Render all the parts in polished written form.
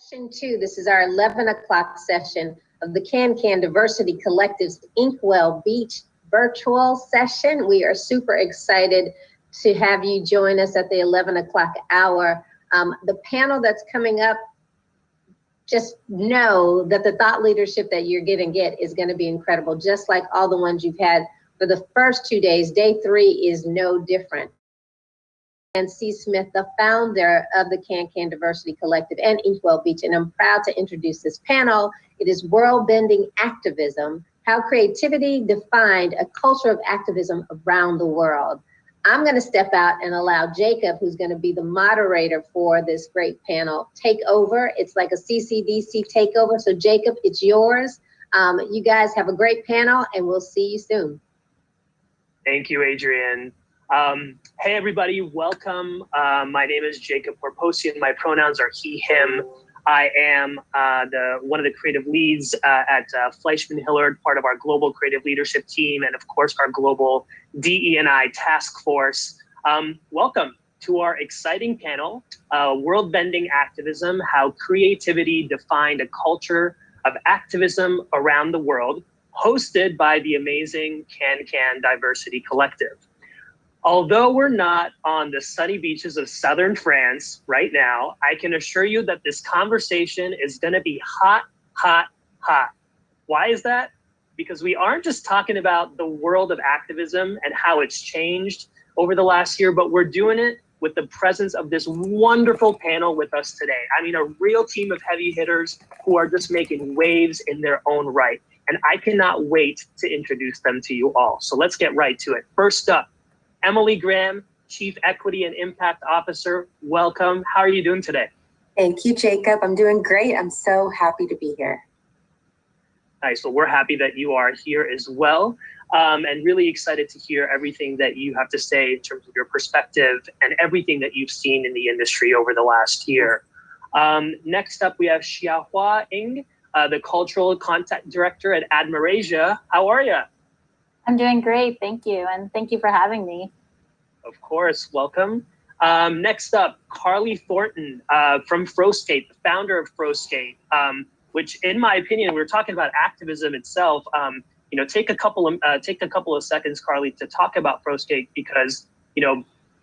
Session 2, this is our 11 o'clock session of the Can Diversity Collective's Inkwell Beach virtual session. We are super excited to have you join us at the 11 o'clock hour. The panel that's coming up, just know that the thought leadership that you're going to get is going to be incredible, just like all the ones you've had for the first 2 days. Day 3 is no different. And C. Smith, the founder of the Can Diversity Collective and Inkwell Beach, and I'm proud to introduce this panel. It is World-Bending Activism, How Creativity Defined a Culture of Activism Around the World. I'm going to step out and allow Jacob, who's going to be the moderator for this great panel, take over. It's like a CCDC takeover. So Jacob, it's yours. You guys have a great panel, and we'll see you soon. Thank you, Adrienne. Hey, everybody, welcome. My name is Jacob Porpossian. My pronouns are he, him. I am one of the creative leads at FleishmanHillard, part of our global creative leadership team, and of course, our global DE&I task force. Welcome to our exciting panel, World-Bending Activism, How Creativity Defined a Culture of Activism Around the World, hosted by the amazing Can Diversity Collective. Although we're not on the sunny beaches of southern France right now, I can assure you that this conversation is going to be hot, hot, hot. Why is that? Because we aren't just talking about the world of activism and how it's changed over the last year, but we're doing it with the presence of this wonderful panel with us today. I mean, a real team of heavy hitters who are just making waves in their own right. And I cannot wait to introduce them to you all. So let's get right to it. First up, Emily Graham, Chief Equity and Impact Officer. Welcome. How are you doing today? Thank you, Jacob. I'm doing great. I'm so happy to be here. Nice. Well, we're happy that you are here as well, and really excited to hear everything that you have to say in terms of your perspective and everything that you've seen in the industry over the last year. Next up, we have XiaoHwa Ng, the Cultural Content Director at Admerasia. How are you? I'm doing great, thank you, and thank you for having me. Of course, welcome. Next up, Karlie Thornton from froSkate, the founder of froSkate, which, in my opinion, we were talking about activism itself. You know, take a couple of seconds, Karlie, to talk about froSkate, because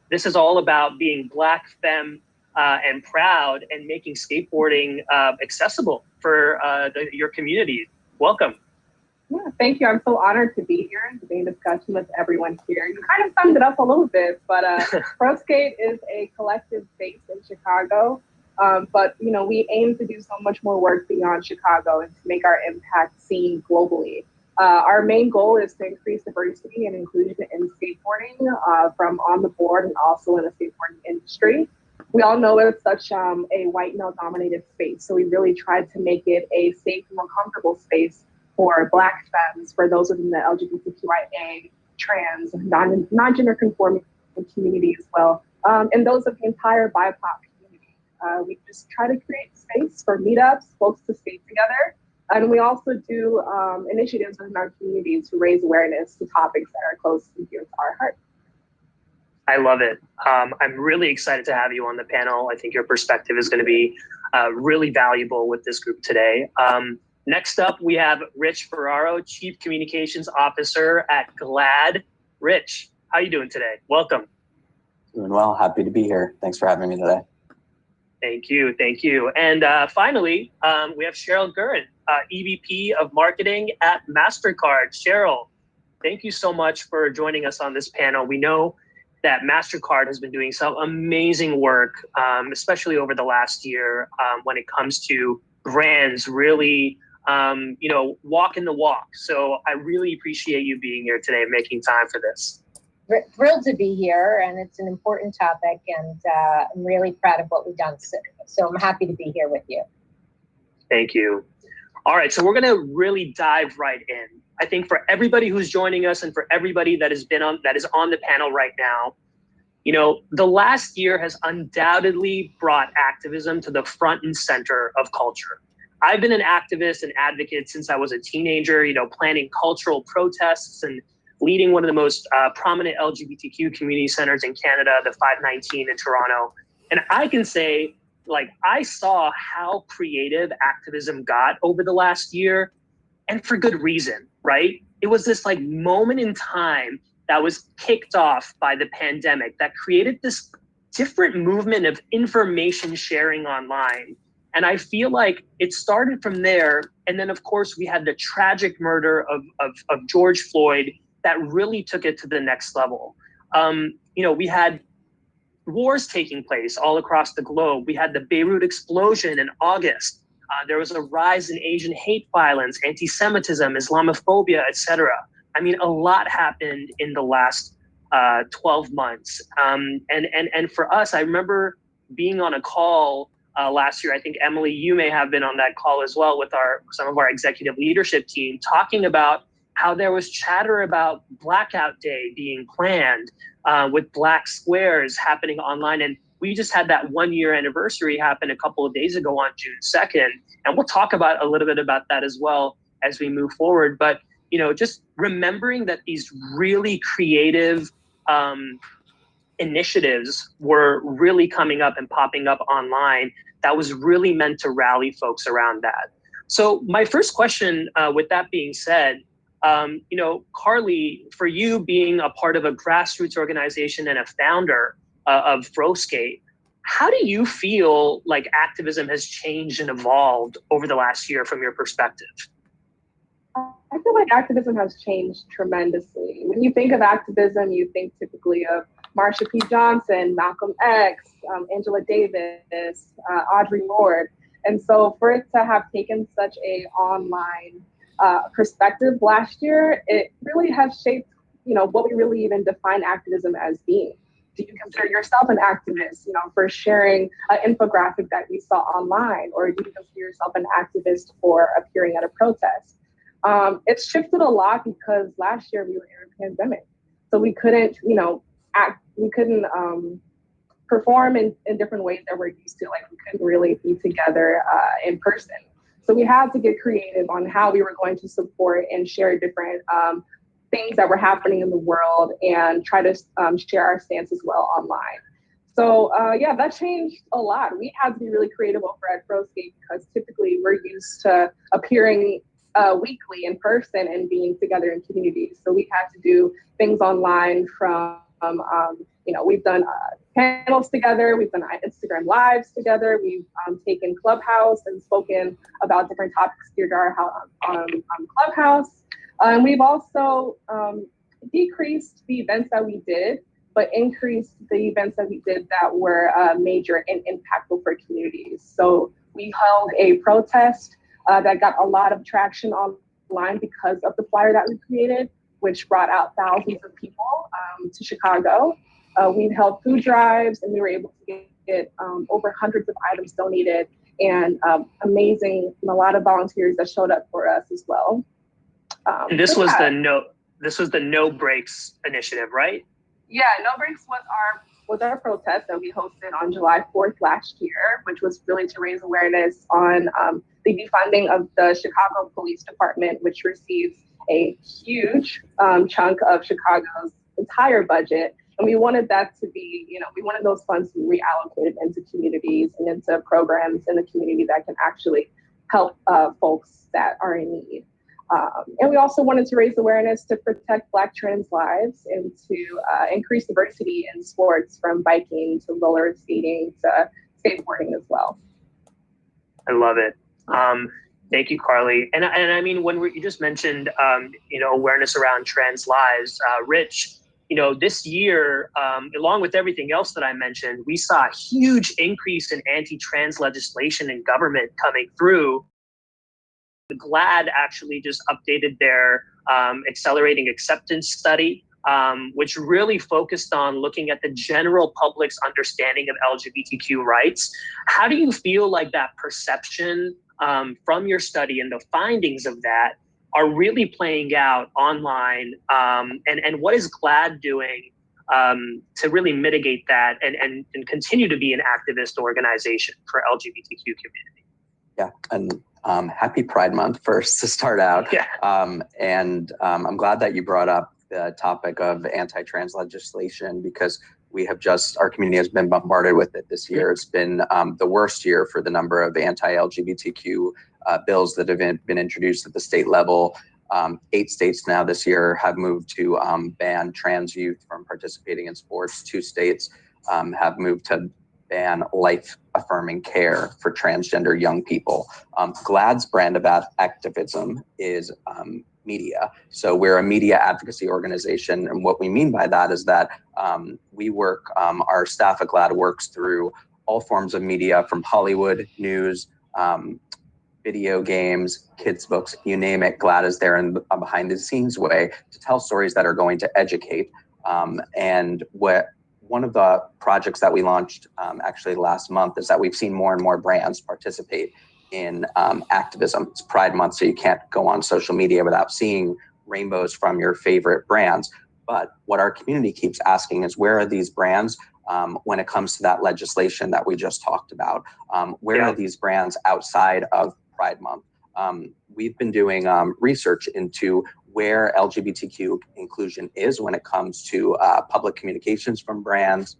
this is all about being Black, femme, and proud, and making skateboarding accessible for your community. Welcome. Yeah, thank you. I'm so honored to be here and to be in discussion with everyone here. You kind of summed it up a little bit, but froSkate is a collective based in Chicago. But we aim to do so much more work beyond Chicago and to make our impact seen globally. Our main goal is to increase diversity and inclusion in skateboarding from on the board and also in the skateboarding industry. We all know it's such a white male-dominated space, so we really tried to make it a safe and more comfortable space for Black femmes, for those within the LGBTQIA, trans, non-gender conforming community as well, and those of the entire BIPOC community. We just try to create space for meetups, folks to skate together, and we also do initiatives within our communities to raise awareness to topics that are close and dear to our heart. I love it. I'm really excited to have you on the panel. I think your perspective is going to be really valuable with this group today. Next up, we have Rich Ferraro, Chief Communications Officer at GLAAD. Rich, how are you doing today? Welcome. Doing well. Happy to be here. Thanks for having me today. Thank you. Thank you. And finally, we have Cheryl Guerin, EVP of Marketing at Mastercard. Cheryl, thank you so much for joining us on this panel. We know that Mastercard has been doing some amazing work, especially over the last year, when it comes to brands really walking the walk. So I really appreciate you being here today and making time for this. Thrilled to be here, and it's an important topic, and I'm really proud of what we've done. So I'm happy to be here with you. Thank you. All right, so we're going to really dive right in. I think for everybody who's joining us and for everybody that is on the panel right now, the last year has undoubtedly brought activism to the front and center of culture. I've been an activist and advocate since I was a teenager, planning cultural protests and leading one of the most prominent LGBTQ community centers in Canada, the 519 in Toronto. And I can say like I saw how creative activism got over the last year, and for good reason, right? It was this like moment in time that was kicked off by the pandemic that created this different movement of information sharing online. And I feel like it started from there. And then of course we had the tragic murder of George Floyd that really took it to the next level. We had wars taking place all across the globe. We had the Beirut explosion in August. There was a rise in Asian hate violence, anti-Semitism, Islamophobia, etc. I mean, a lot happened in the last 12 months. And for us, I remember being on a call last year. I think, Emily, you may have been on that call as well with some of our executive leadership team, talking about how there was chatter about Blackout Day being planned with black squares happening online. And we just had that 1-year anniversary happen a couple of days ago on June 2nd. And we'll talk about a little bit about that as well as we move forward. But, just remembering that these really creative initiatives were really coming up and popping up online that was really meant to rally folks around that. So my first question, with that being said, Karlie, for you being a part of a grassroots organization and a founder of froSkate, how do you feel like activism has changed and evolved over the last year from your perspective? I feel like activism has changed tremendously. When you think of activism, you think typically of Marsha P. Johnson, Malcolm X, Angela Davis, Audre Lorde. And so for it to have taken such a online perspective last year, it really has shaped, what we really even define activism as being. Do you consider yourself an activist, for sharing an infographic that you saw online, or do you consider yourself an activist for appearing at a protest? It's shifted a lot because last year we were in a pandemic, so we couldn't, perform in different ways that we're used to. Like we couldn't really be together in person. So we had to get creative on how we were going to support and share different things that were happening in the world and try to share our stance as well online. So that changed a lot. We had to be really creative over at froSkate because typically we're used to appearing weekly in person and being together in communities. So we had to do things online from, we've done panels together, we've done Instagram lives together, we've taken Clubhouse and spoken about different topics here to our on Clubhouse. And we've also decreased the events that we did, but increased the events that we did that were major and impactful for communities. So we held a protest that got a lot of traction online because of the flyer that we created, which brought out thousands of people to Chicago. We held food drives, and we were able to get over hundreds of items donated, and amazing, and a lot of volunteers that showed up for us as well. And this was the No Breaks initiative, right? Yeah, No Breaks was our protest that we hosted on July 4th last year, which was really to raise awareness on the defunding of the Chicago Police Department, which receives a huge chunk of Chicago's entire budget. And we wanted that to be, we wanted those funds to be reallocated into communities and into programs in the community that can actually help folks that are in need. And we also wanted to raise awareness to protect Black trans lives and to increase diversity in sports, from biking to roller skating to skateboarding as well. I love it. Thank you, Karlie. And I mean, when you just mentioned, awareness around trans lives, Rich, this year, along with everything else that I mentioned, we saw a huge increase in anti-trans legislation in government coming through. The GLAAD actually just updated their accelerating acceptance study, which really focused on looking at the general public's understanding of LGBTQ rights. How do you feel like that perception from your study and the findings of that are really playing out online? And what is GLAAD doing to really mitigate that and continue to be an activist organization for LGBTQ community? Yeah, and happy Pride Month first to start out. Yeah. I'm glad that you brought up the topic of anti-trans legislation, because our community has been bombarded with it this year. It's been the worst year for the number of anti-LGBTQ bills that have been introduced at the state level. 8 states now this year have moved to ban trans youth from participating in sports. 2 states have moved to ban life-affirming care for transgender young people. GLAAD's brand about activism is media. So we're a media advocacy organization, and what we mean by that is that we work, our staff at GLAAD works through all forms of media, from Hollywood, news, video games, kids' books, you name it. GLAAD is there in a behind-the-scenes way to tell stories that are going to educate. And one of the projects that we launched actually last month is that we've seen more and more brands participate in activism. It's Pride Month, so you can't go on social media without seeing rainbows from your favorite brands. But what our community keeps asking is, where are these brands when it comes to that legislation that we just talked about? Where are these brands outside of Pride Month? We've been doing research into where LGBTQ inclusion is when it comes to public communications from brands,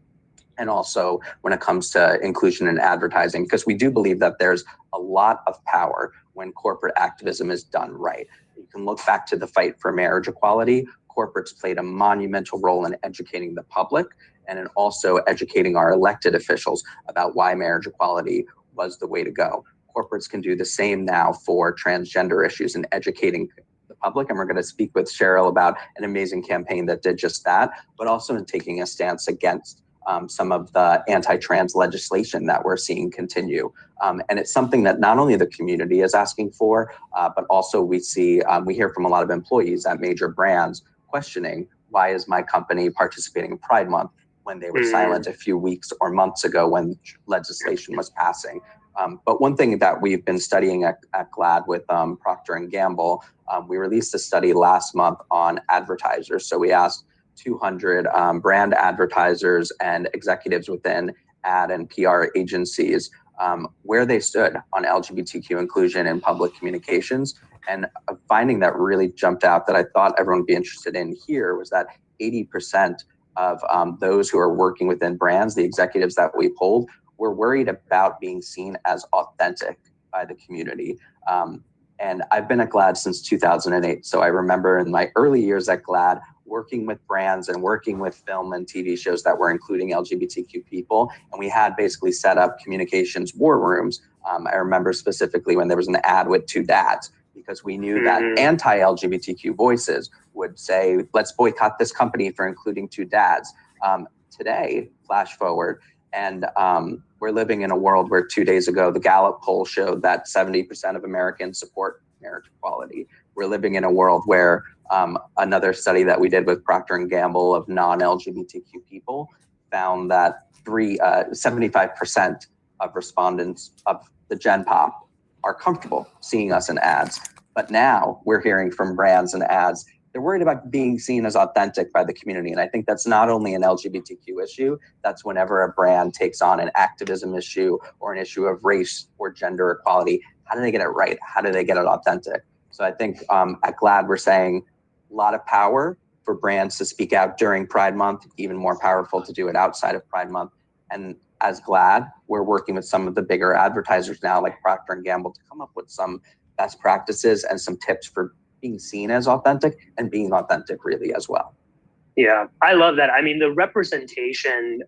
and also when it comes to inclusion in advertising, because we do believe that there's a lot of power when corporate activism is done right. You can look back to the fight for marriage equality. Corporates played a monumental role in educating the public and in also educating our elected officials about why marriage equality was the way to go. Corporates can do the same now for transgender issues and educating the public, and we're going to speak with Cheryl about an amazing campaign that did just that, but also in taking a stance against some of the anti-trans legislation that we're seeing continue. And it's something that not only the community is asking for, but also we hear from a lot of employees at major brands questioning, why is my company participating in Pride Month when they were silent a few weeks or months ago when legislation was passing? But one thing that we've been studying at GLAAD with Procter & Gamble, we released a study last month on advertisers. So we asked 200 brand advertisers and executives within ad and PR agencies where they stood on LGBTQ inclusion in public communications. And a finding that really jumped out that I thought everyone would be interested in here was that 80% of those who are working within brands, the executives that we polled, were worried about being seen as authentic by the community. And I've been at GLAAD since 2008. So I remember in my early years at GLAAD, working with brands and working with film and TV shows that were including LGBTQ people. And we had basically set up communications war rooms. I remember specifically when there was an ad with 2 dads, because we knew that anti-LGBTQ voices would say, let's boycott this company for including 2 dads. Today, flash forward, and we're living in a world where 2 days ago, the Gallup poll showed that 70% of Americans support marriage equality. We're living in a world where another study that we did with Procter & Gamble of non-LGBTQ people found that 75% of respondents of the Gen Pop are comfortable seeing us in ads. But now we're hearing from brands and ads, they're worried about being seen as authentic by the community. And I think that's not only an LGBTQ issue, that's whenever a brand takes on an activism issue or an issue of race or gender equality. How do they get it right? How do they get it authentic? So I think at GLAAD, we're saying a lot of power for brands to speak out during Pride Month, even more powerful to do it outside of Pride Month. And as GLAAD, we're working with some of the bigger advertisers now, like Procter & Gamble, to come up with some best practices and some tips for being seen as authentic and being authentic really as well. Yeah, I love that. I mean, the representation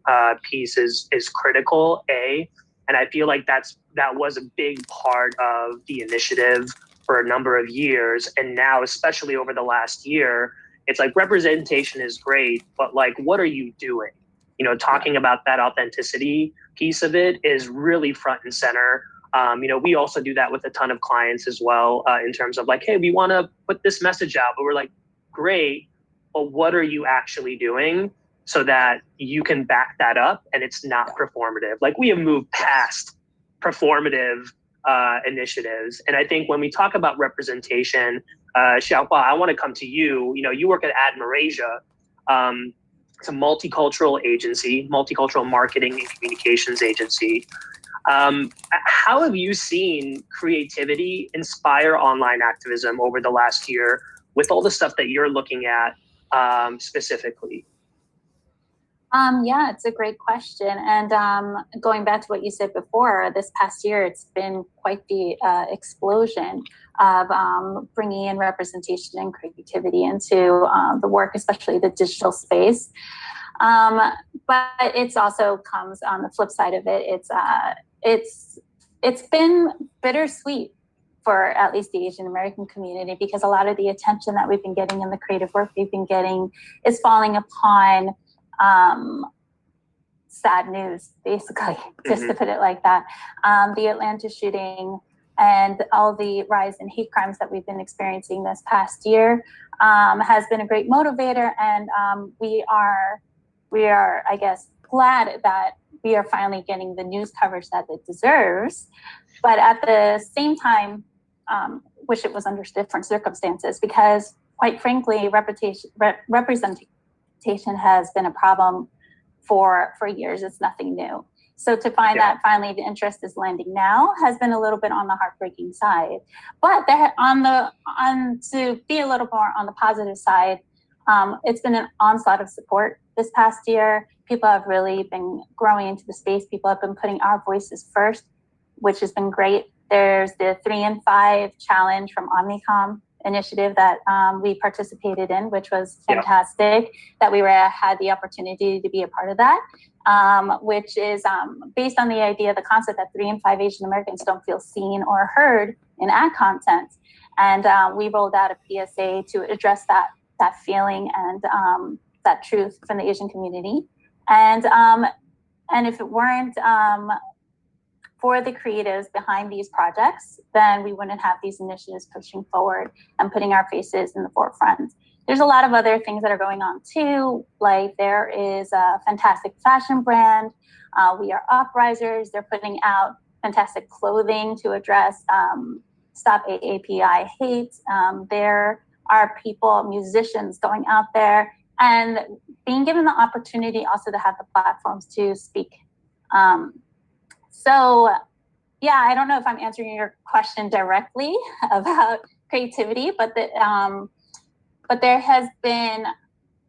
piece is critical, and I feel like that was a big part of the initiative for a number of years. And now, especially over the last year, it's like representation is great, but like, what are you doing? You know, talking about that authenticity piece of it is really front and center. You know, we also do that with a ton of clients as well, in terms of like, hey, we want to put this message out, but we're like, great, but what are you actually doing so that you can back that up and it's not performative? Like, we have moved past performative initiatives. And I think when we talk about representation, XiaoHwa, I want to come to you. You know, you work at Admerasia. It's a multicultural agency, multicultural marketing and communications agency. How have you seen creativity inspire online activism over the last year with all the stuff that you're looking at specifically? Yeah, it's a great question. And going back to what you said before, this past year, it's been quite the explosion of bringing in representation and creativity into the work, especially the digital space. But it's also comes on the flip side of it. It's been bittersweet for at least the Asian American community, because a lot of the attention that we've been getting in the creative work we've been getting is falling upon sad news, basically, just to put it like that. The Atlanta shooting and all the rise in hate crimes that we've been experiencing this past year has been a great motivator. And we are, I guess, glad that we are finally getting the news coverage that it deserves. But at the same time, wish it was under different circumstances, because quite frankly, representation has been a problem for years. It's nothing new. So to find that finally the interest is landing now has been a little bit on the heartbreaking side. But to be a little more on the positive side, it's been an onslaught of support this past year. People have really been growing into the space. People have been putting our voices first, which has been great. There's the 3 and 5 challenge from Omnicom initiative that we participated in, which was fantastic, that we had the opportunity to be a part of that, which is based on the idea, the concept that 3 and 5 Asian Americans don't feel seen or heard in ad content. And we rolled out a PSA to address that feeling and that truth from the Asian community. And if it weren't for the creatives behind these projects, then we wouldn't have these initiatives pushing forward and putting our faces in the forefront. There's a lot of other things that are going on too. Like there is a fantastic fashion brand. We Are Uprisers. They're putting out fantastic clothing to address Stop AAPI hate. There are people, musicians going out there and being given the opportunity also to have the platforms to speak. So yeah, I don't know if I'm answering your question directly about creativity, but there has been,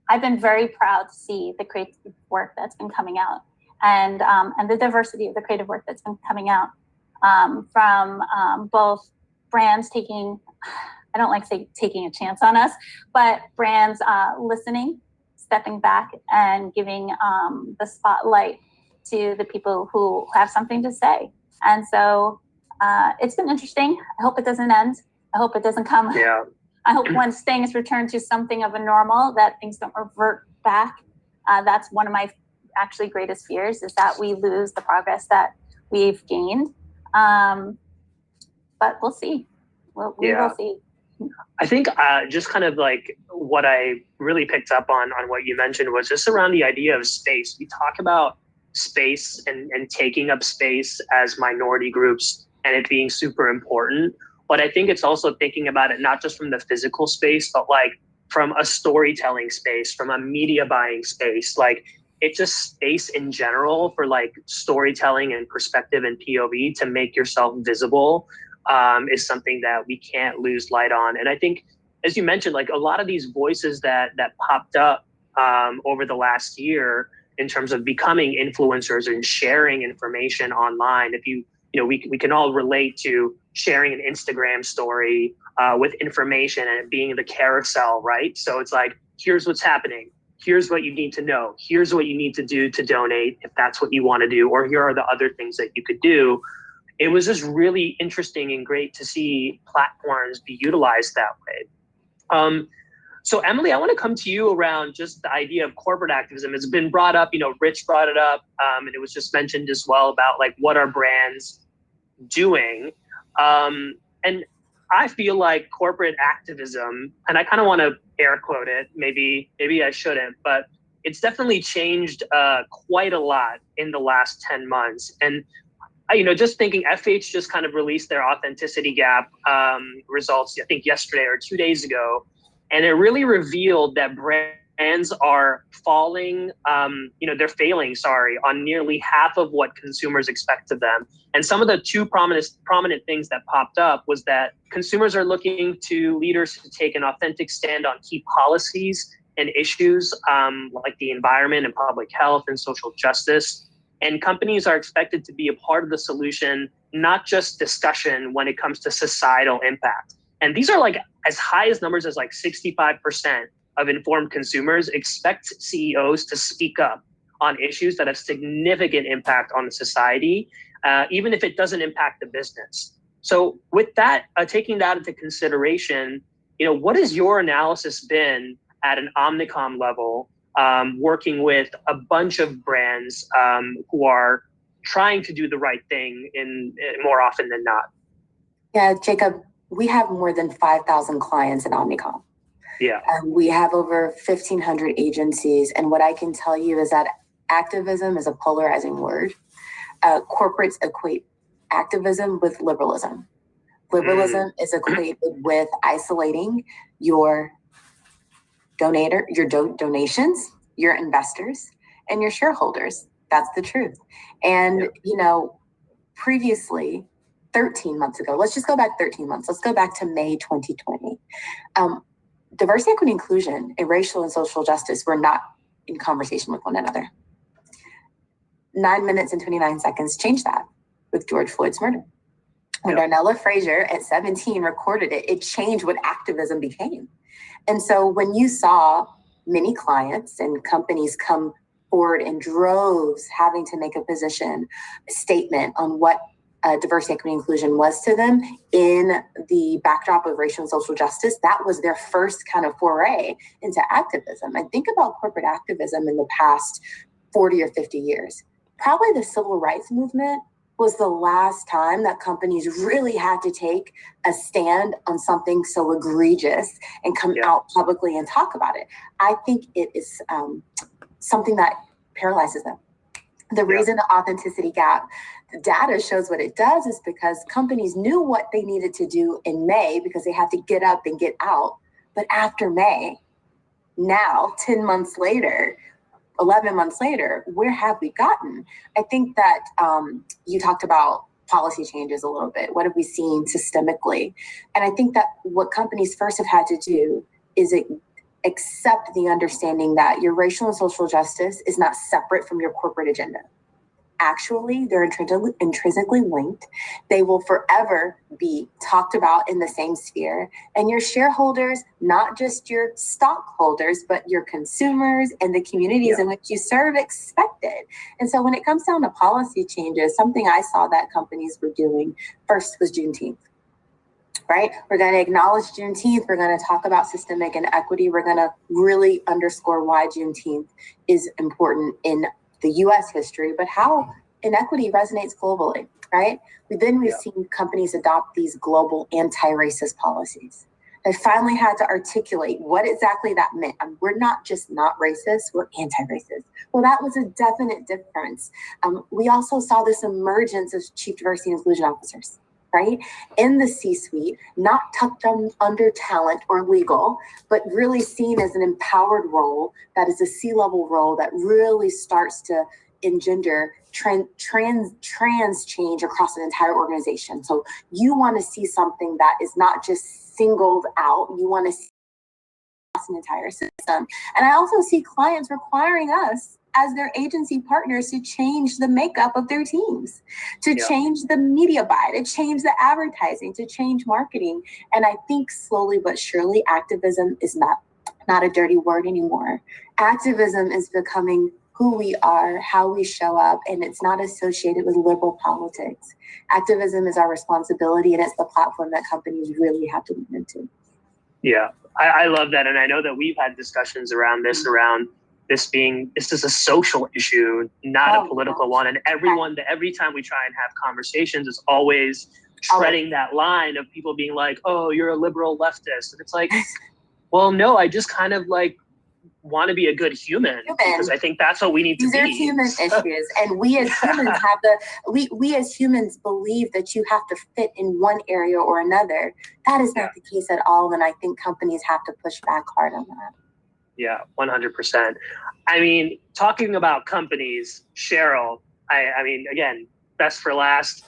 I've been very proud to see the creative work that's been coming out and the diversity of the creative work that's been coming out from both brands taking, I don't like to say taking a chance on us, but brands listening, stepping back and giving the spotlight to the people who have something to say. And so it's been interesting. I hope it doesn't end. I hope it doesn't come. Yeah. I hope once things return to something of a normal, that things don't revert back. That's one of my actually greatest fears, is that we lose the progress that we've gained. But we'll see. We will see. I think just kind of like what I really picked up on what you mentioned was just around the idea of space. We talk about space and taking up space as minority groups and it being super important. But I think it's also thinking about it not just from the physical space, but like from a storytelling space, from a media buying space. Like it's just space in general for like storytelling and perspective and POV to make yourself visible is something that we can't lose light on. And I think, as you mentioned, like a lot of these voices that popped up over the last year in terms of becoming influencers and sharing information online. If we can all relate to sharing an Instagram story with information and it being the carousel, right? So it's like, here's what's happening. Here's what you need to know. Here's what you need to do to donate if that's what you want to do, or here are the other things that you could do. It was just really interesting and great to see platforms be utilized that way. So Emily, I want to come to you around just the idea of corporate activism. It's been brought up, Rich brought it up, and it was just mentioned as well about like, what are brands doing? And I feel like corporate activism, and I kind of want to air quote it, maybe I shouldn't, but it's definitely changed quite a lot in the last 10 months. And just thinking, FH just kind of released their authenticity gap results, I think yesterday or 2 days ago. And it really revealed that brands are they're failing, on nearly half of what consumers expect of them. And some of the two prominent things that popped up was that consumers are looking to leaders to take an authentic stand on key policies and issues like the environment and public health and social justice. And companies are expected to be a part of the solution, not just discussion when it comes to societal impact. And these are like as high as numbers as like 65% of informed consumers expect CEOs to speak up on issues that have significant impact on the society, even if it doesn't impact the business. So with that, taking that into consideration, what has your analysis been at an Omnicom level, working with a bunch of brands who are trying to do the right thing in more often than not? Yeah, Jacob, we have more than 5,000 clients in Omnicom. Yeah. We have over 1,500 agencies. And what I can tell you is that activism is a polarizing word. Corporates equate activism with liberalism. Liberalism is equated with isolating your donations, your investors, and your shareholders. That's the truth. And, previously, 13 months ago, let's just go back 13 months. Let's go back to May 2020. Diversity, equity, inclusion, and racial and social justice were not in conversation with one another. 9 minutes and 29 seconds changed that with George Floyd's murder. When Darnella Frazier at 17 recorded it, it changed what activism became. And so when you saw many clients and companies come forward in droves having to make a position statement on what diversity, equity, inclusion was to them in the backdrop of racial and social justice, that was their first kind of foray into activism. And think about corporate activism in the past 40 or 50 years. Probably the civil rights movement was the last time that companies really had to take a stand on something so egregious and come out publicly and talk about it. I think it is something that paralyzes them. The reason the authenticity gap data shows what it does is because companies knew what they needed to do in May because they had to get up and get out. But after May, now, 10 months later, 11 months later, where have we gotten? I think that you talked about policy changes a little bit. What have we seen systemically? And I think that what companies first have had to do is accept the understanding that your racial and social justice is not separate from your corporate agenda. Actually, they're intrinsically linked. They will forever be talked about in the same sphere. And your shareholders, not just your stockholders, but your consumers and the communities in which you serve, expect it. And so when it comes down to policy changes, something I saw that companies were doing first was Juneteenth. Right? We're going to acknowledge Juneteenth. We're going to talk about systemic inequity. We're going to really underscore why Juneteenth is important in the U.S. history, but how inequity resonates globally, right? We've seen companies adopt these global anti-racist policies. They finally had to articulate what exactly that meant. We're not just not racist, we're anti-racist. Well, that was a definite difference. We also saw this emergence of chief diversity and inclusion officers, right? In the C-suite, not tucked under talent or legal, but really seen as an empowered role that is a C-level role that really starts to engender trans change across an entire organization. So you want to see something that is not just singled out, you want to see across an entire system. And I also see clients requiring us as their agency partners to change the makeup of their teams, to change the media buy, to change the advertising, to change marketing. And I think slowly but surely, activism is not a dirty word anymore. Activism is becoming who we are, how we show up, and it's not associated with liberal politics. Activism is our responsibility, and it's the platform that companies really have to lean into. Yeah, I love that. And I know that we've had discussions around this is a social issue, not a political one. And every time we try and have conversations, it's always treading that line of people being like, oh, you're a liberal leftist. And it's like, well, no, I just kind of like want to be a good human because I think that's what we need to be. These are human issues. And we as humans we as humans believe that you have to fit in one area or another. That is not the case at all. And I think companies have to push back hard on that. Yeah, 100%. I mean, talking about companies, Cheryl, I mean, again, best for last,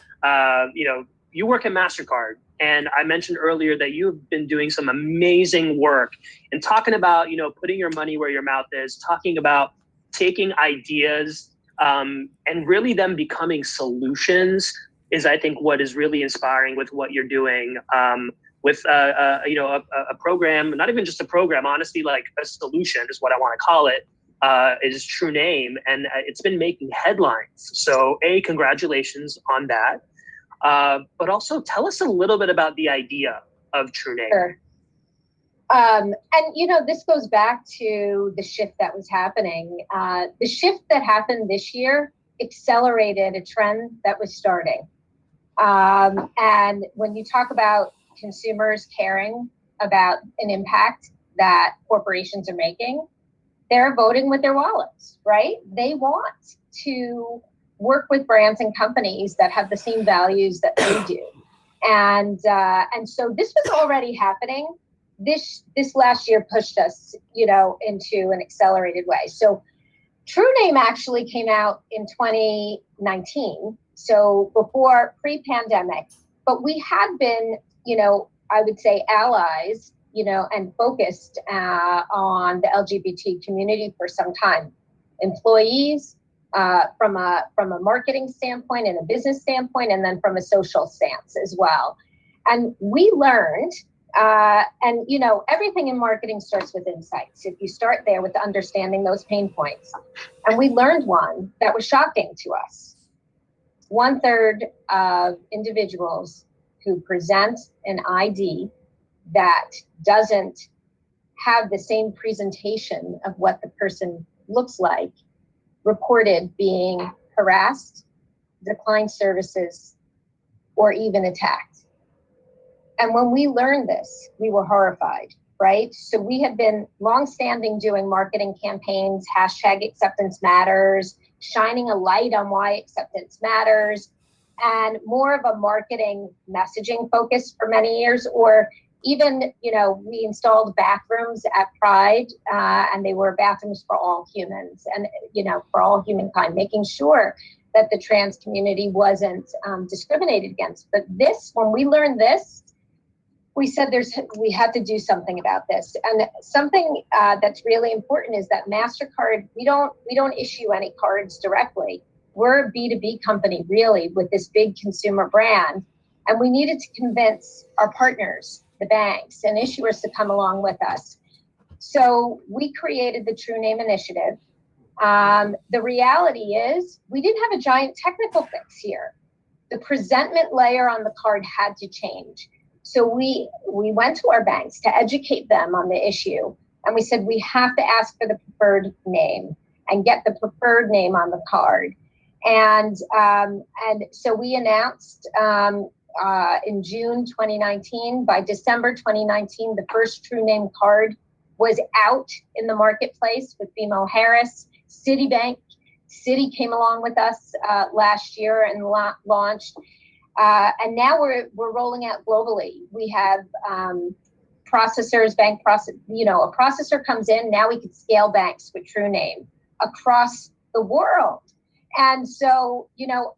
you work at Mastercard. And I mentioned earlier that you've been doing some amazing work and talking about, putting your money where your mouth is, talking about taking ideas and really them becoming solutions is, I think, what is really inspiring with what you're doing with, a program, not even just a program, honestly, like a solution is what I want to call it, is true name. And it's been making headlines. So congratulations on that. But also tell us a little bit about the idea of true name. Sure. And, this goes back to the shift that was happening. The shift that happened this year accelerated a trend that was starting. And when you talk about consumers caring about an impact that corporations are making, they're voting with their wallets, right? They want to work with brands and companies that have the same values that they do. And so this was already happening. This last year pushed us, into an accelerated way. So True Name actually came out in 2019, so before pre-pandemic, but we had been, I would say allies, and focused on the LGBT community for some time. Employees, from a marketing standpoint and a business standpoint, and then from a social stance as well. And we learned, everything in marketing starts with insights. If you start there with understanding those pain points, and we learned one that was shocking to us. 1/3 of individuals who present an ID that doesn't have the same presentation of what the person looks like reported being harassed, declined services, or even attacked. And when we learned this, we were horrified, right? So we had been longstanding doing marketing campaigns, #acceptance matters, shining a light on why acceptance matters, and more of a marketing messaging focus for many years. Or even, we installed bathrooms at Pride, and they were bathrooms for all humans and, for all humankind, making sure that the trans community wasn't discriminated against. But when we learned this, we said we had to do something about this. And something that's really important is that Mastercard, we don't issue any cards directly. We're a B2B company, really, with this big consumer brand. And we needed to convince our partners, the banks and issuers, to come along with us. So we created the True Name Initiative. The reality is we didn't have a giant technical fix here. The presentment layer on the card had to change. So we went to our banks to educate them on the issue. And we said, we have to ask for the preferred name and get the preferred name on the card. And so we announced in June 2019, by December 2019, the first True Name card was out in the marketplace with BMO Harris. Citi came along with us last year and launched. And now we're rolling out globally. We have processors, a processor comes in, now we can scale banks with True Name across the world. And so,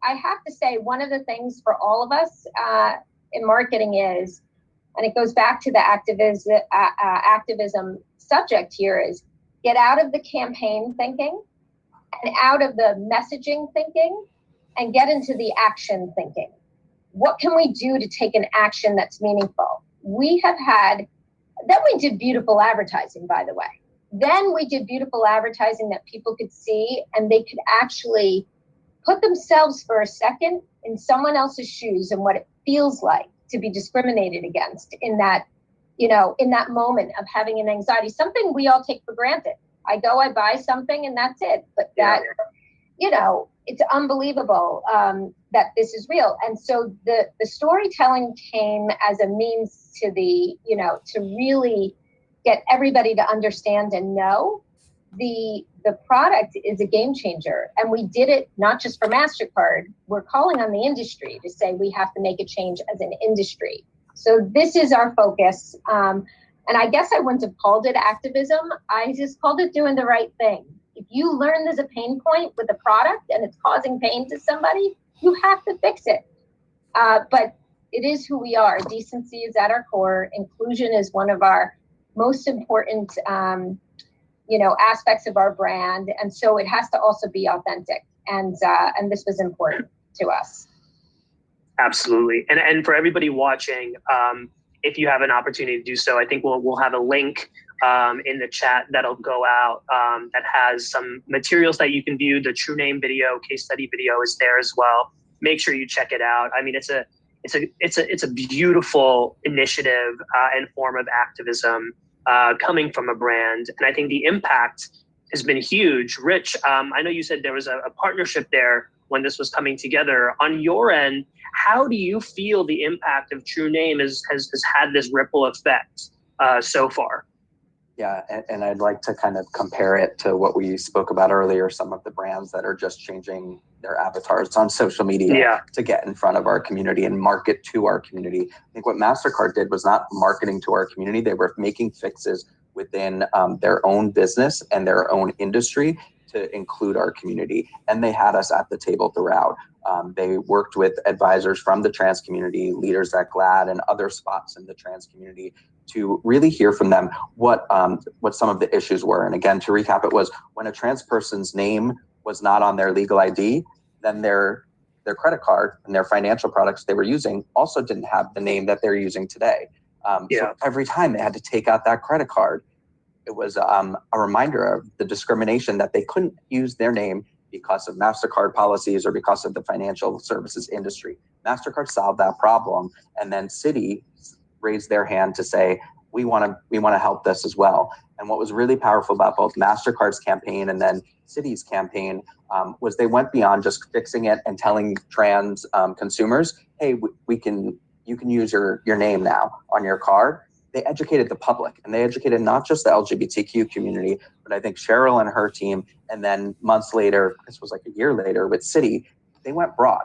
I have to say, one of the things for all of us in marketing is, and it goes back to the activism subject here, is get out of the campaign thinking and out of the messaging thinking and get into the action thinking. What can we do to take an action that's meaningful? We did beautiful advertising, by the way. Then we did beautiful advertising that people could see, and they could actually put themselves for a second in someone else's shoes and what it feels like to be discriminated against in that moment of having an anxiety, something we all take for granted. I buy something and that's it. But it's unbelievable that this is real. And so the storytelling came as a means to to really get everybody to understand and know the product is a game changer. And we did it not just for Mastercard. We're calling on the industry to say we have to make a change as an industry. So this is our focus. And I guess I wouldn't have called it activism. I just called it doing the right thing. If you learn there's a pain point with a product and it's causing pain to somebody, you have to fix it. But it is who we are. Decency is at our core. Inclusion is one of our most important, aspects of our brand. And so it has to also be authentic. And this was important to us. Absolutely. And for everybody watching, if you have an opportunity to do so, I think we'll have a link in the chat that'll go out that has some materials that you can view. The True Name video, case study video is there as well. Make sure you check it out. I mean, it's a beautiful initiative and form of activism coming from a brand. And I think the impact has been huge. Rich, I know you said there was a partnership there when this was coming together. On your end, how do you feel the impact of True Name has had this ripple effect so far? Yeah, and I'd like to kind of compare it to what we spoke about earlier, some of the brands that are just changing their avatars on social media to get in front of our community and market to our community. I think what Mastercard did was not marketing to our community. They were making fixes within their own business and their own industry to include our community. And they had us at the table throughout. They worked with advisors from the trans community, leaders at GLAAD and other spots in the trans community to really hear from them what some of the issues were. And again, to recap, it was when a trans person's name was not on their legal ID, then their credit card and their financial products they were using also didn't have the name that they're using today. So every time they had to take out that credit card, it was a reminder of the discrimination that they couldn't use their name because of Mastercard policies or because of the financial services industry. Mastercard solved that problem, and then Citi raised their hand to say, we want to help this as well. And what was really powerful about both Mastercard's campaign and then Citi's campaign was they went beyond just fixing it and telling trans consumers, hey, you can use your name now on your card. They educated the public, and they educated not just the LGBTQ community, but I think Cheryl and her team, and then months later, this was like a year later with Citi, they went broad.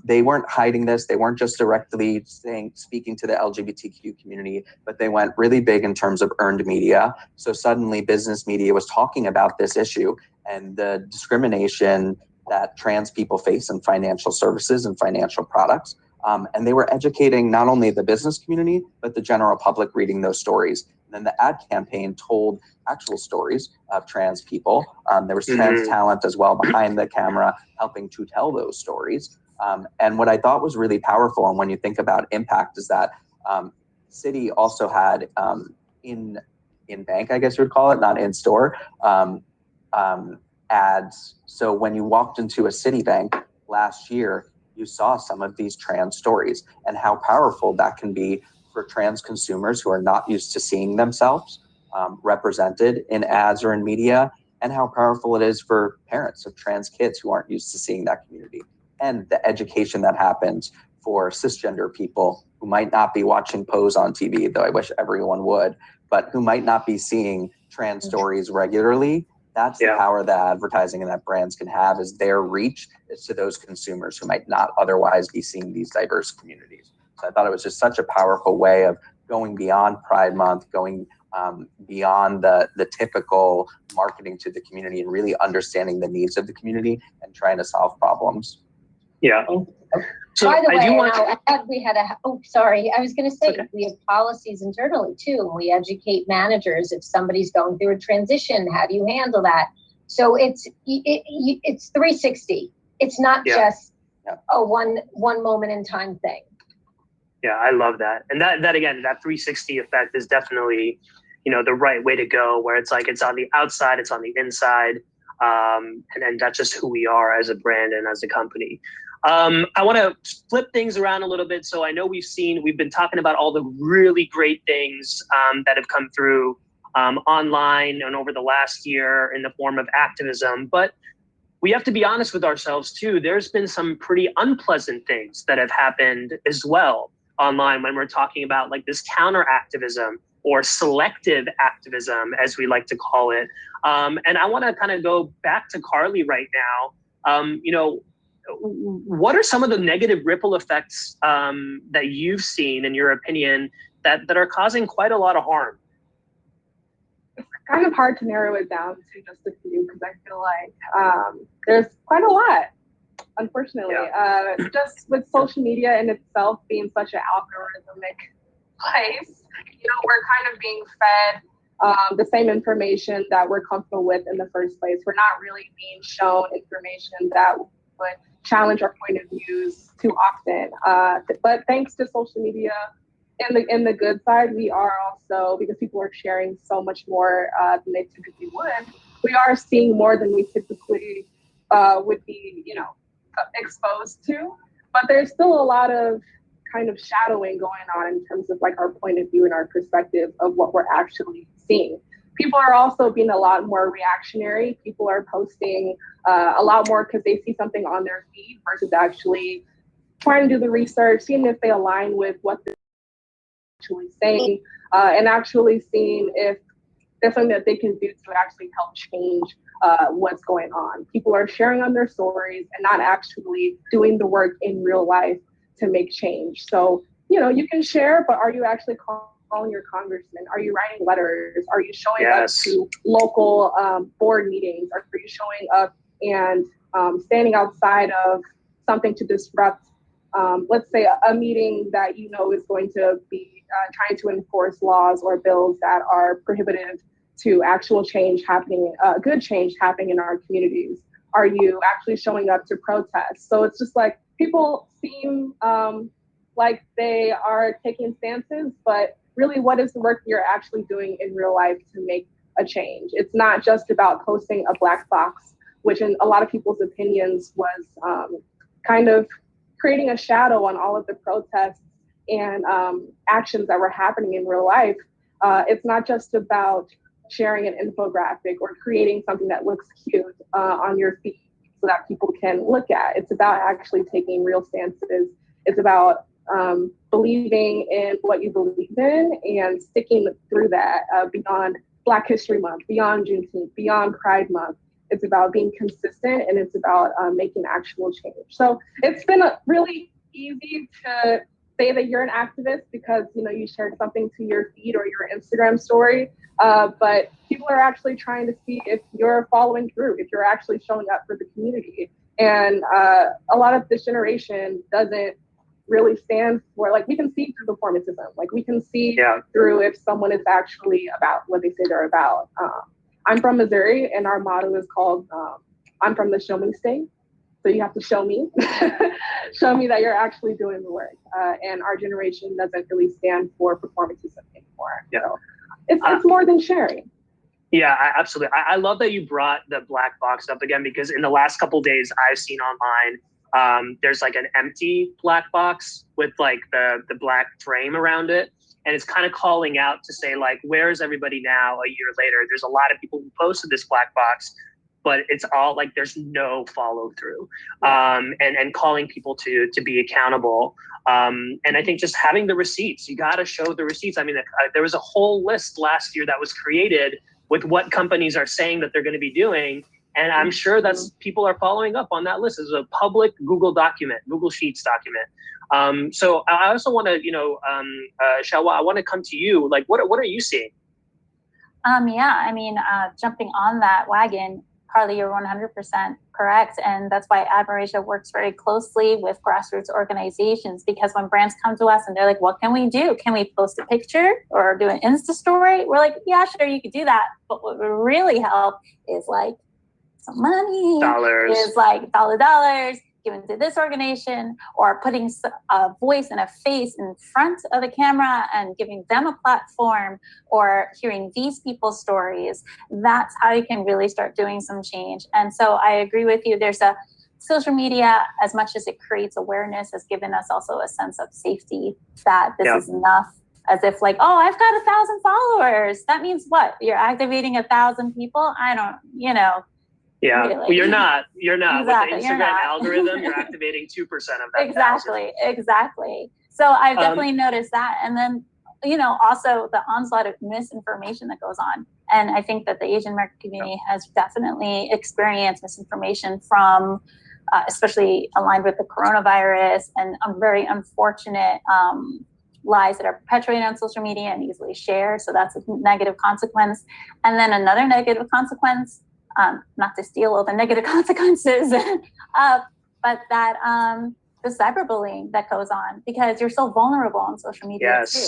They weren't hiding this. They weren't just directly speaking to the LGBTQ community, but they went really big in terms of earned media. So suddenly business media was talking about this issue and the discrimination that trans people face in financial services and financial products. And they were educating not only the business community, but the general public reading those stories. And then the ad campaign told actual stories of trans people. There was trans talent as well behind the camera helping to tell those stories. And what I thought was really powerful, and when you think about impact, is that Citi also had in bank, I guess you would call it, not in store, ads. So when you walked into a Citibank last year, you saw some of these trans stories and how powerful that can be for trans consumers who are not used to seeing themselves represented in ads or in media, and how powerful it is for parents of trans kids who aren't used to seeing that community. And the education that happens for cisgender people who might not be watching Pose on TV, though I wish everyone would, but who might not be seeing trans stories regularly. That's the power that advertising and that brands can have, is their reach is to those consumers who might not otherwise be seeing these diverse communities. So I thought it was just such a powerful way of going beyond Pride Month, going beyond the typical marketing to the community and really understanding the needs of the community and trying to solve problems. Yeah. So by the way, I was going to say, we have policies internally too, and we educate managers if somebody's going through a transition. How do you handle that? So it's 360. It's not just a one moment in time thing. Yeah, I love that, and that again, that 360 effect is definitely, the right way to go. Where it's like it's on the outside, it's on the inside, and then that's just who we are as a brand and as a company. I want to flip things around a little bit. So I know we've been talking about all the really great things that have come through online and over the last year in the form of activism, but we have to be honest with ourselves too. There's been some pretty unpleasant things that have happened as well online when we're talking about like this counter activism or selective activism, as we like to call it. And I want to kind of go back to Karlie right now. What are some of the negative ripple effects that you've seen, in your opinion, that are causing quite a lot of harm? It's kind of hard to narrow it down to just a few, because I feel like there's quite a lot. unfortunately. Just with social media in itself being such an algorithmic place, we're kind of being fed the same information that we're comfortable with in the first place. We're not really being shown information that would challenge our point of views too often. But thanks to social media, in the good side, we are also, because people are sharing so much more than they typically would, we are seeing more than we typically would be, exposed to. But there's still a lot of kind of shadowing going on in terms of like our point of view and our perspective of what we're actually seeing. People are also being a lot more reactionary. People are posting a lot more because they see something on their feed versus actually trying to do the research, seeing if they align with what they're actually saying, and actually seeing if there's something that they can do to actually help change what's going on. People are sharing on their stories and not actually doing the work in real life to make change. So, you can share, but are you actually calling your congressman? Are you writing letters? Are you showing up to local board meetings? Are you showing up and standing outside of something to disrupt, let's say, a meeting that is going to be trying to enforce laws or bills that are prohibitive to actual change happening, good change happening in our communities? Are you actually showing up to protest? So it's just like people seem like they are taking stances, but really what is the work you're actually doing in real life to make a change? It's not just about posting a black box, which in a lot of people's opinions was kind of creating a shadow on all of the protests and actions that were happening in real life. It's not just about sharing an infographic or creating something that looks cute on your feed so that people can look at. It's about actually taking real stances. It's about believing in what you believe in and sticking through that beyond Black History Month, beyond Juneteenth, beyond Pride Month. It's about being consistent, and it's about making actual change. So it's been really easy to say that you're an activist because you shared something to your feed or your Instagram story, but people are actually trying to see if you're following through, if you're actually showing up for the community. And a lot of this generation doesn't really stand for, like, we can see through performatism, like we can see through if someone is actually about what they say they're about. I'm from Missouri, and our motto is called, I'm from the show me state. So you have to show me, show me that you're actually doing the work. And our generation doesn't really stand for performatism anymore. So it's more than sharing. Yeah, absolutely. I love that you brought the black box up again, because in the last couple of days I've seen online, there's like an empty black box with like the black frame around it. And it's kind of calling out to say, like, where is everybody now a year later? There's a lot of people who posted this black box, but it's all like there's no follow through, and calling people to be accountable. And I think just having the receipts, you got to show the receipts. I mean, there was a whole list last year that was created with what companies are saying that they're going to be doing. And I'm sure that's people are following up on that list. It's a public Google document, Google Sheets document. So I also want to, XiaoHwa, I want to come to you. Like, what are you seeing? Jumping on that wagon, Karlie, you're 100% correct. And that's why Admerasia works very closely with grassroots organizations, because when brands come to us and they're like, what can we do? Can we post a picture or do an Insta story? We're like, yeah, sure, you could do that. But what would really help is like some money, dollars, is like dollars given to this organization, or putting a voice and a face in front of the camera and giving them a platform, or hearing these people's stories. That's how you can really start doing some change. And so I agree with you. There's a social media, as much as it creates awareness, has given us also a sense of safety that this is enough. As if like, oh, I've got 1,000 followers. That means what? You're activating 1,000 people? I don't, Yeah, really. Well, you're not. Exactly, with the Instagram algorithm, you're activating 2% of that. Exactly. So I've definitely noticed that. And then, also the onslaught of misinformation that goes on. And I think that the Asian American community has definitely experienced misinformation from, especially aligned with the coronavirus, and very unfortunate lies that are perpetuated on social media and easily shared. So that's a negative consequence. And then another negative consequence, not to steal all the negative consequences, but that the cyberbullying that goes on, because you're so vulnerable on social media too.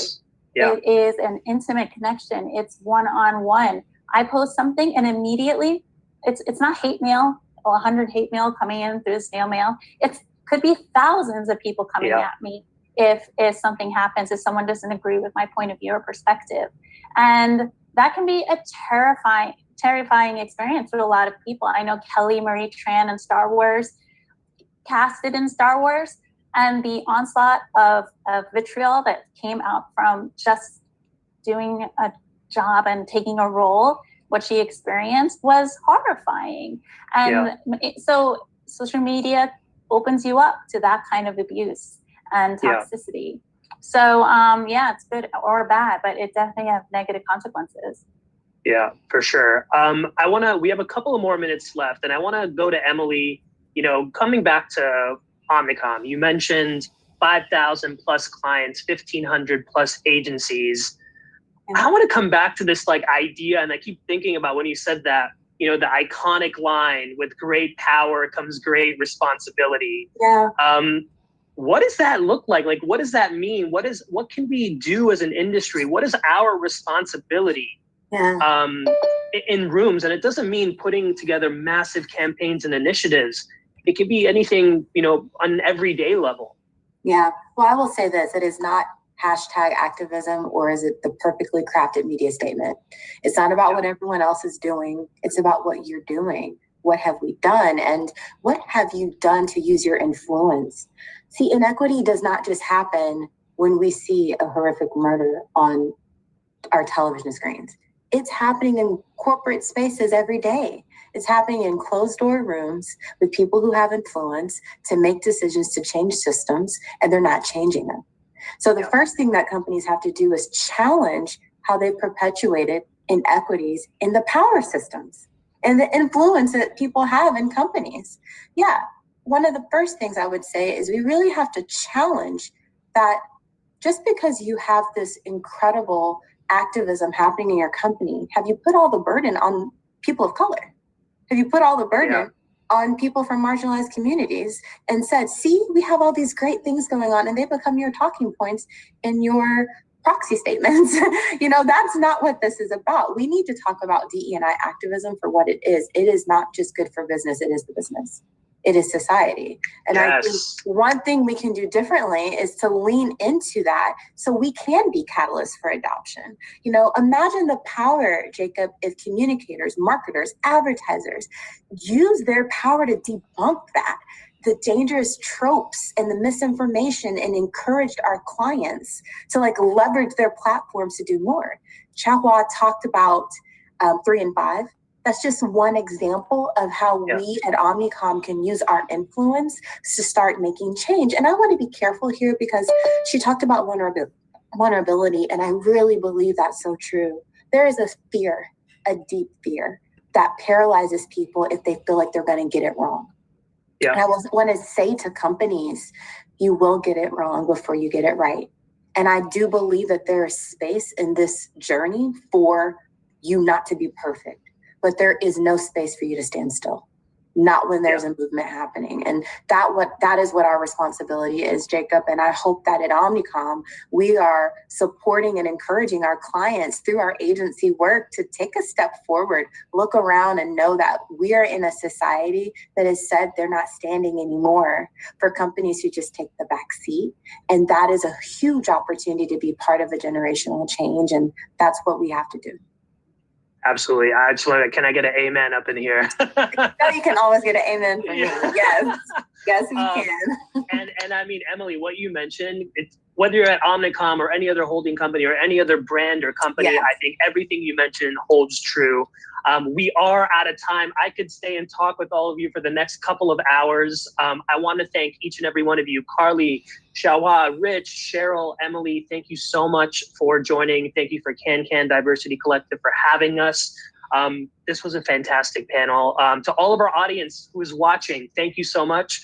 Yeah. It is an intimate connection. It's one-on-one. I post something and immediately it's not hate mail or 100 hate mail coming in through snail mail. It could be thousands of people coming at me if something happens, if someone doesn't agree with my point of view or perspective. And that can be a terrifying experience for a lot of people. I know Kelly Marie Tran in Star Wars, casted in Star Wars, and the onslaught of vitriol that came out from just doing a job and taking a role, what she experienced was horrifying. And so social media opens you up to that kind of abuse and toxicity. So it's good or bad, but it definitely has negative consequences. Yeah, for sure. We have a couple of more minutes left, and I want to go to Emily. Coming back to Omnicom, you mentioned 5,000 plus clients, 1,500 plus agencies. I want to come back to this idea, and I keep thinking about when you said that, the iconic line, with great power comes great responsibility. Yeah. What does that look like? What does that mean? What can we do as an industry? What is our responsibility in rooms? And it doesn't mean putting together massive campaigns and initiatives. It could be anything, on an everyday level. Yeah. Well, I will say this. It is not hashtag activism, or is it the perfectly crafted media statement? It's not about what everyone else is doing. It's about what you're doing. What have we done? And what have you done to use your influence? See, inequity does not just happen when we see a horrific murder on our television screens. It's happening in corporate spaces every day. It's happening in closed door rooms with people who have influence to make decisions to change systems, and they're not changing them. So the first thing that companies have to do is challenge how they perpetuated inequities in the power systems and the influence that people have in companies. Yeah, one of the first things I would say is we really have to challenge that just because you have this incredible activism happening in your company, have you put all the burden on people of color? Have you put all the burden on people from marginalized communities and said, see, we have all these great things going on, and they become your talking points in your proxy statements? That's not what this is about. We need to talk about DE&I activism for what it is. It is not just good for business. It is the business. It is society. And I think one thing we can do differently is to lean into that so we can be catalysts for adoption. Imagine the power, Jacob, if communicators, marketers, advertisers use their power to debunk that, the dangerous tropes and the misinformation, and encouraged our clients to leverage their platforms to do more. XiaoHwa talked about 3 and 5. That's just one example of how we at Omnicom can use our influence to start making change. And I want to be careful here because she talked about vulnerability, and I really believe that's so true. There is a fear, a deep fear, that paralyzes people if they feel like they're going to get it wrong. Yeah. And I want to say to companies, you will get it wrong before you get it right. And I do believe that there is space in this journey for you not to be perfect. But there is no space for you to stand still, not when there's a movement happening. And that is what our responsibility is, Jacob. And I hope that at Omnicom, we are supporting and encouraging our clients through our agency work to take a step forward, look around, and know that we are in a society that has said they're not standing anymore for companies who just take the back seat. And that is a huge opportunity to be part of a generational change. And that's what we have to do. Absolutely. I just want to, can I get an amen up in here? No, you can always get an amen from me. Yes. Yes, we can. And I mean, Emily, what you mentioned, it's, whether you're at Omnicom or any other holding company or any other brand or company, I think everything you mentioned holds true. We are out of time. I could stay and talk with all of you for the next couple of hours. I want to thank each and every one of you. Karlie, XiaoHwa, Rich, Cheryl, Emily, thank you so much for joining. Thank you for Can Diversity Collective for having us. This was a fantastic panel. To all of our audience who is watching, thank you so much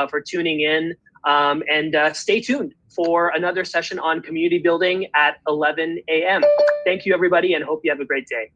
for tuning in. And stay tuned for another session on community building at 11 a.m. Thank you, everybody, and hope you have a great day.